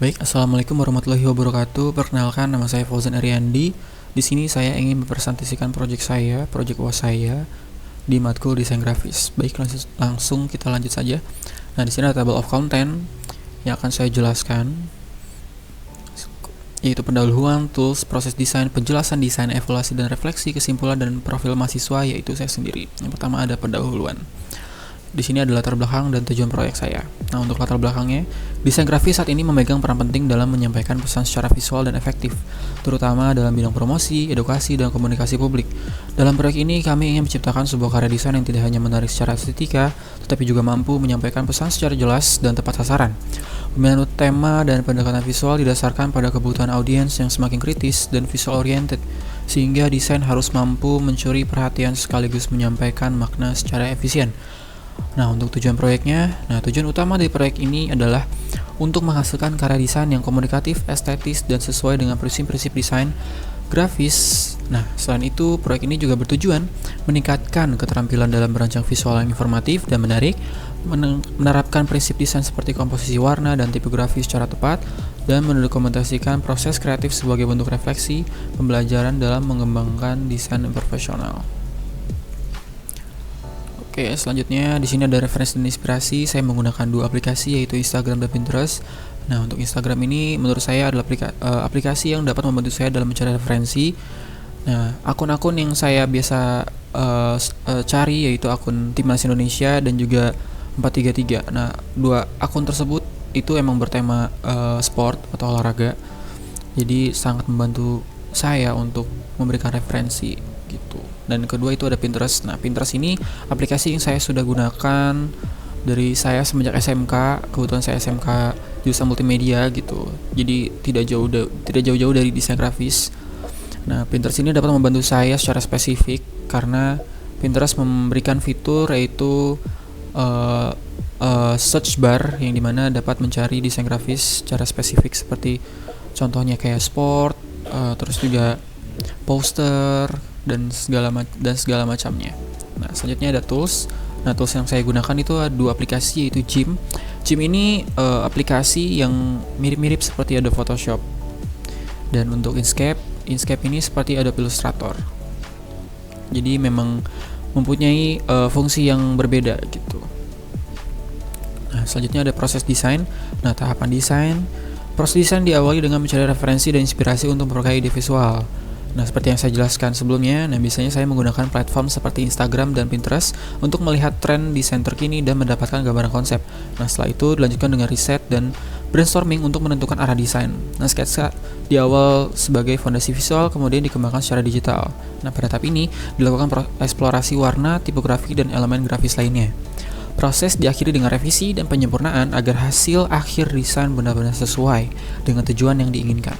Baik, assalamualaikum warahmatullahi wabarakatuh. Perkenalkan, nama saya Fauzan Ariandi. Di sini saya ingin mempresentasikan proyek UAS saya di matkul desain grafis. Baik, langsung kita lanjut saja. Nah, di sini ada table of content yang akan saya jelaskan, yaitu pendahuluan, tools, proses desain, penjelasan desain, evaluasi dan refleksi, kesimpulan dan profil mahasiswa, yaitu saya sendiri. Yang pertama ada pendahuluan. Di sini ada latar belakang dan tujuan proyek saya. Nah, untuk latar belakangnya, desain grafis saat ini memegang peran penting dalam menyampaikan pesan secara visual dan efektif, terutama dalam bidang promosi, edukasi, dan komunikasi publik. Dalam proyek ini, kami ingin menciptakan sebuah karya desain yang tidak hanya menarik secara estetika, tetapi juga mampu menyampaikan pesan secara jelas dan tepat sasaran. Pemilihan tema dan pendekatan visual didasarkan pada kebutuhan audiens yang semakin kritis dan visual oriented, sehingga desain harus mampu mencuri perhatian sekaligus menyampaikan makna secara efisien. Nah, untuk tujuan proyeknya, tujuan utama dari proyek ini adalah untuk menghasilkan karya desain yang komunikatif, estetis, dan sesuai dengan prinsip-prinsip desain grafis. Nah, selain itu, proyek ini juga bertujuan meningkatkan keterampilan dalam merancang visual yang informatif dan menarik, menerapkan prinsip desain seperti komposisi warna dan tipografi secara tepat, dan mendokumentasikan proses kreatif sebagai bentuk refleksi pembelajaran dalam mengembangkan desain profesional. Oke, selanjutnya di sini ada referensi dan inspirasi. Saya menggunakan dua aplikasi, yaitu Instagram dan Pinterest. Nah, untuk Instagram ini menurut saya adalah aplikasi yang dapat membantu saya dalam mencari referensi. Nah, akun-akun yang saya biasa cari yaitu akun Timnas Indonesia dan juga 433. Nah, dua akun tersebut itu emang bertema sport atau olahraga. Jadi sangat membantu saya untuk memberikan referensi gitu. Dan kedua itu ada Pinterest. Nah, Pinterest ini aplikasi yang saya sudah gunakan dari saya semenjak SMK. Kebetulan saya SMK jurusan multimedia gitu. Jadi tidak jauh-jauh dari desain grafis. Nah, Pinterest ini dapat membantu saya secara spesifik karena Pinterest memberikan fitur yaitu search bar yang dimana dapat mencari desain grafis secara spesifik seperti contohnya kayak sport, terus juga poster dan segala macamnya. Nah, selanjutnya ada tools. Nah, tools yang saya gunakan itu ada dua aplikasi, yaitu Gym. Gym ini aplikasi yang mirip-mirip seperti Adobe Photoshop. Dan untuk Inkscape ini seperti Adobe Illustrator. Jadi memang mempunyai fungsi yang berbeda gitu. Nah, selanjutnya ada proses desain. Nah, tahapan desain. Proses desain diawali dengan mencari referensi dan inspirasi untuk memperkaya ide visual. Nah, seperti yang saya jelaskan sebelumnya, biasanya saya menggunakan platform seperti Instagram dan Pinterest untuk melihat tren desain terkini dan mendapatkan gambaran konsep. Nah, setelah itu dilanjutkan dengan riset dan brainstorming untuk menentukan arah desain. Nah, sketsa di awal sebagai fondasi visual, kemudian dikembangkan secara digital. Nah, pada tahap ini dilakukan eksplorasi warna, tipografi, dan elemen grafis lainnya. Proses diakhiri dengan revisi dan penyempurnaan agar hasil akhir desain benar-benar sesuai dengan tujuan yang diinginkan.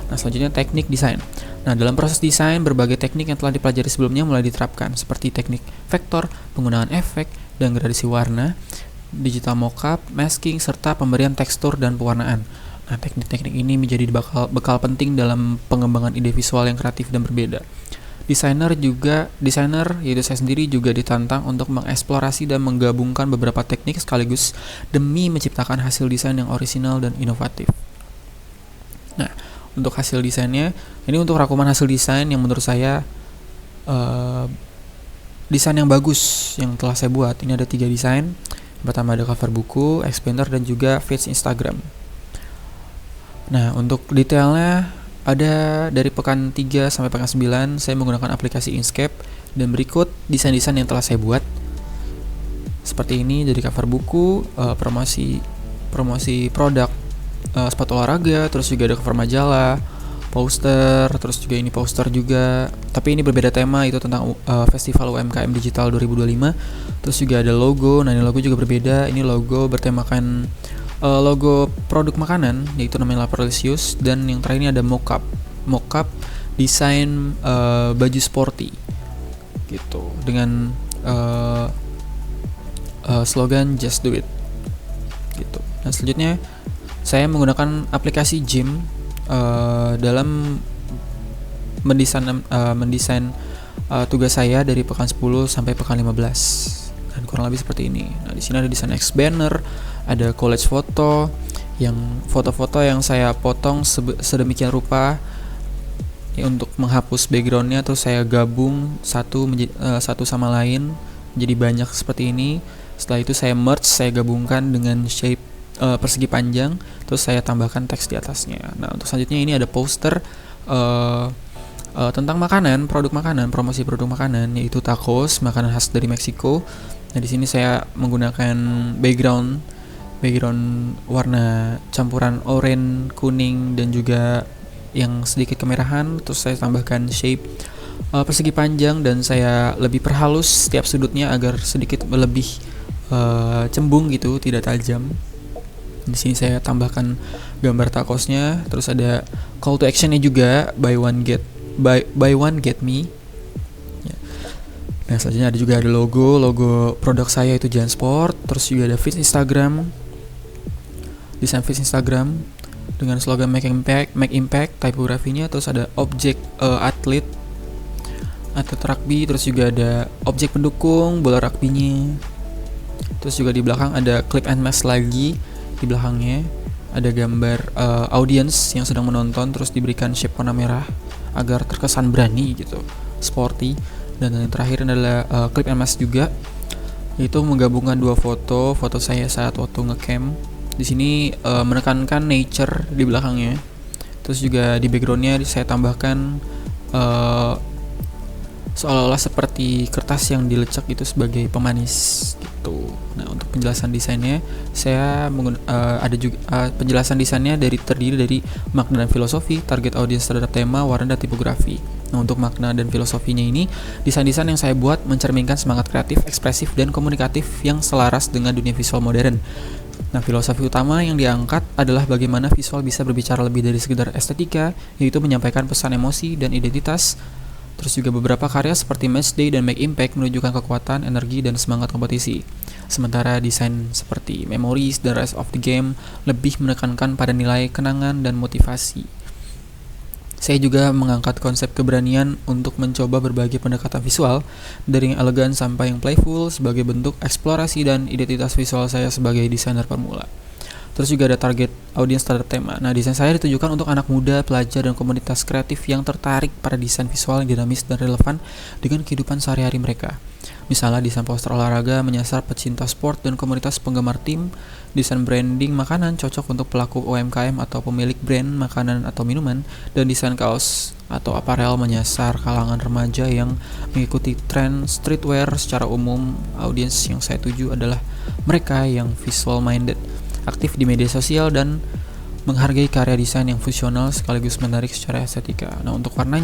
Nah, selanjutnya teknik desain. Nah, dalam proses desain, berbagai teknik yang telah dipelajari sebelumnya mulai diterapkan, seperti teknik vektor, penggunaan efek, dan gradasi warna, digital mockup, masking, serta pemberian tekstur dan pewarnaan. Nah, teknik-teknik ini menjadi bekal penting dalam pengembangan ide visual yang kreatif dan berbeda. Desainer yaitu saya sendiri juga ditantang untuk mengeksplorasi dan menggabungkan beberapa teknik sekaligus demi menciptakan hasil desain yang orisinal dan inovatif. Nah, untuk hasil desainnya, ini untuk rangkuman hasil desain yang menurut saya desain yang bagus yang telah saya buat. Ini ada 3 desain. Yang pertama ada cover buku, expander, dan juga feeds Instagram. Nah, untuk detailnya ada dari pekan 3 sampai pekan 9 saya menggunakan aplikasi Inkscape, dan berikut desain-desain yang telah saya buat. Seperti ini, dari cover buku, promosi produk sepatu olahraga, terus juga ada cover majalah, poster, terus juga ini poster juga, tapi ini berbeda tema, itu tentang Festival UMKM Digital 2025. Terus juga ada logo. Nah, ini logo juga berbeda. Ini logo bertemakan logo produk makanan, yaitu namanya Laprolisius. Dan yang terakhir ini ada mockup desain baju sporty gitu, dengan slogan Just Do It gitu. Nah, selanjutnya saya menggunakan aplikasi Gym dalam mendesain tugas saya dari pekan 10 sampai pekan 15. Dan kurang lebih seperti ini. Nah, di sini ada desain X banner, ada collage foto yang foto-foto yang saya potong sedemikian rupa ya, untuk menghapus backgroundnya, terus saya gabung satu sama lain jadi banyak seperti ini. Setelah itu saya merge, saya gabungkan dengan shape persegi panjang, terus saya tambahkan teks di atasnya. Nah, untuk selanjutnya ini ada poster tentang makanan, promosi produk makanan, yaitu tacos, makanan khas dari Meksiko. Nah, di sini saya menggunakan background warna campuran oranye, kuning, dan juga yang sedikit kemerahan. Terus saya tambahkan shape persegi panjang, dan saya lebih perhalus setiap sudutnya agar sedikit lebih cembung gitu, tidak tajam. Di sini saya tambahkan gambar tacosnya. Terus ada call to actionnya juga, buy one get me. Nah, selanjutnya ada logo produk saya itu JanSport. Terus juga ada feed Instagram, desain feed Instagram dengan slogan make impact, tipografinya. Terus ada objek atlet rugby. Terus juga ada objek pendukung bola rugby-nya. Terus juga di belakang ada clip and mask lagi. Di belakangnya ada gambar audience yang sedang menonton, terus diberikan shape warna merah agar terkesan berani gitu, sporty. Dan yang terakhir adalah clip and mask juga, yaitu menggabungkan dua foto saya saat waktu ngecam. Di sini menekankan nature di belakangnya. Terus juga di backgroundnya saya tambahkan seolah-olah seperti kertas yang dilecek itu sebagai pemanis gitu. Nah, untuk penjelasan desainnya saya ada juga penjelasan desainnya terdiri dari makna dan filosofi, target audience terhadap tema, warna, dan tipografi. Nah, untuk makna dan filosofinya ini, desain-desain yang saya buat mencerminkan semangat kreatif, ekspresif, dan komunikatif yang selaras dengan dunia visual modern. Nah, filosofi utama yang diangkat adalah bagaimana visual bisa berbicara lebih dari sekedar estetika, yaitu menyampaikan pesan emosi dan identitas. Terus juga beberapa karya seperti Matchday dan Make Impact menunjukkan kekuatan, energi, dan semangat kompetisi. Sementara desain seperti Memories dan Rise of the Game lebih menekankan pada nilai kenangan dan motivasi. Saya juga mengangkat konsep keberanian untuk mencoba berbagai pendekatan visual, dari yang elegan sampai yang playful, sebagai bentuk eksplorasi dan identitas visual saya sebagai desainer pemula. Terus juga ada target audience terhadap tema. Nah, desain saya ditujukan untuk anak muda, pelajar, dan komunitas kreatif yang tertarik pada desain visual yang dinamis dan relevan dengan kehidupan sehari-hari mereka. Misalnya, desain poster olahraga menyasar pecinta sport dan komunitas penggemar tim. Desain branding makanan cocok untuk pelaku UMKM atau pemilik brand makanan atau minuman. Dan desain kaos atau aparel menyasar kalangan remaja yang mengikuti tren streetwear. Secara umum, audiens yang saya tuju adalah mereka yang visual minded, aktif di media sosial, dan menghargai karya desain yang fungsional sekaligus menarik secara estetika. Nah, untuk warna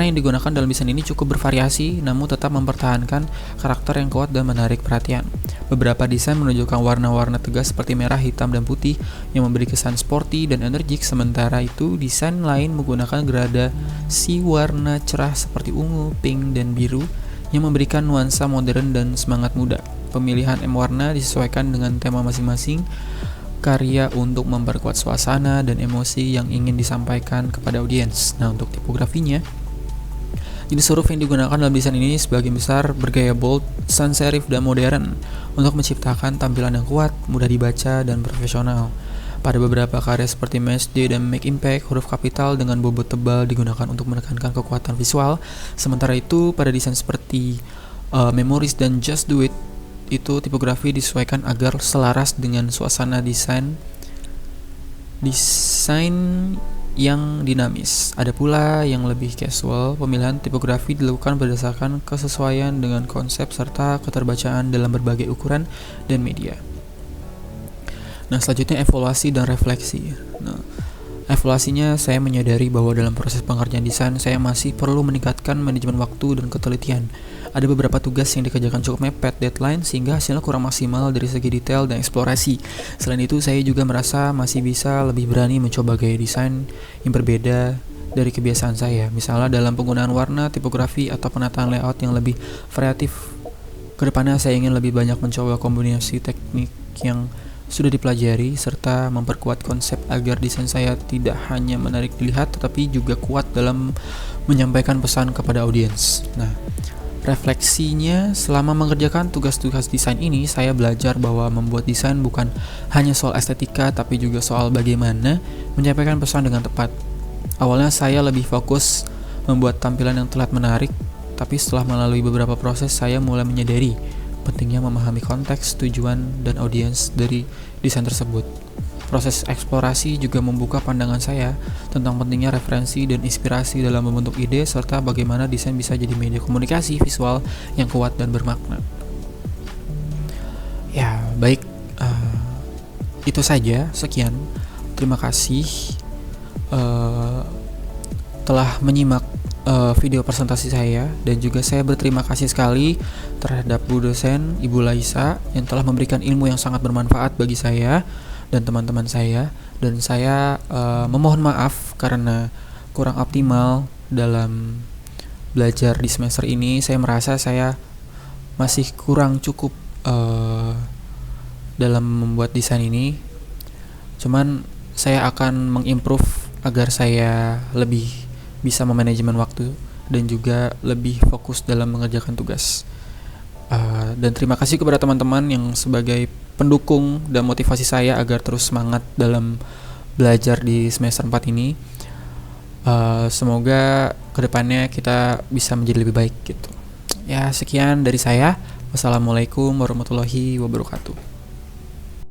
yang digunakan dalam desain ini cukup bervariasi, namun tetap mempertahankan karakter yang kuat dan menarik perhatian. Beberapa desain menunjukkan warna-warna tegas seperti merah, hitam, dan putih yang memberi kesan sporty dan energik. Sementara itu, desain lain menggunakan gradasi warna cerah seperti ungu, pink, dan biru yang memberikan nuansa modern dan semangat muda. Pemilihan warna disesuaikan dengan tema masing-masing karya untuk memperkuat suasana dan emosi yang ingin disampaikan kepada audiens. Nah, untuk tipografinya, jenis huruf yang digunakan dalam desain ini sebagian besar bergaya bold, sans serif, dan modern untuk menciptakan tampilan yang kuat, mudah dibaca, dan profesional. Pada beberapa karya seperti Matchday dan Make Impact, huruf kapital dengan bobot tebal digunakan untuk menekankan kekuatan visual. Sementara itu, pada desain seperti Memories dan Just Do It, itu tipografi disesuaikan agar selaras dengan suasana desain yang dinamis. Ada pula yang lebih casual. Pemilihan tipografi dilakukan berdasarkan kesesuaian dengan konsep serta keterbacaan dalam berbagai ukuran dan media. Nah, selanjutnya evaluasi dan refleksi. Nah, evaluasinya, saya menyadari bahwa dalam proses pengerjaan desain saya masih perlu meningkatkan manajemen waktu dan ketelitian. Ada beberapa tugas yang dikerjakan cukup mepet deadline sehingga hasilnya kurang maksimal dari segi detail dan eksplorasi. Selain itu, saya juga merasa masih bisa lebih berani mencoba gaya desain yang berbeda dari kebiasaan saya. Misalnya dalam penggunaan warna, tipografi, atau penataan layout yang lebih variatif. Kedepannya saya ingin lebih banyak mencoba kombinasi teknik yang sudah dipelajari serta memperkuat konsep agar desain saya tidak hanya menarik dilihat tetapi juga kuat dalam menyampaikan pesan kepada audiens. Nah, Refleksinya, selama mengerjakan tugas-tugas desain ini, saya belajar bahwa membuat desain bukan hanya soal estetika, tapi juga soal bagaimana menyampaikan pesan dengan tepat. Awalnya saya lebih fokus membuat tampilan yang terlihat menarik, tapi setelah melalui beberapa proses, saya mulai menyadari pentingnya memahami konteks, tujuan, dan audiens dari desain tersebut. Proses eksplorasi juga membuka pandangan saya tentang pentingnya referensi dan inspirasi dalam membentuk ide, serta bagaimana desain bisa jadi media komunikasi visual yang kuat dan bermakna. Ya, baik, itu saja. Sekian. Terima kasih telah menyimak video presentasi saya, dan juga saya berterima kasih sekali terhadap Bu dosen Ibu Laisa yang telah memberikan ilmu yang sangat bermanfaat bagi saya dan teman-teman saya, dan saya memohon maaf karena kurang optimal dalam belajar di semester ini. Saya merasa saya masih kurang cukup dalam membuat desain ini. Cuman saya akan mengimprove agar saya lebih bisa memanajemen waktu dan juga lebih fokus dalam mengerjakan tugas. Dan terima kasih kepada teman-teman yang sebagai pendukung dan motivasi saya agar terus semangat dalam belajar di semester 4 ini. Semoga kedepannya kita bisa menjadi lebih baik gitu. Ya, sekian dari saya. Wassalamualaikum warahmatullahi wabarakatuh.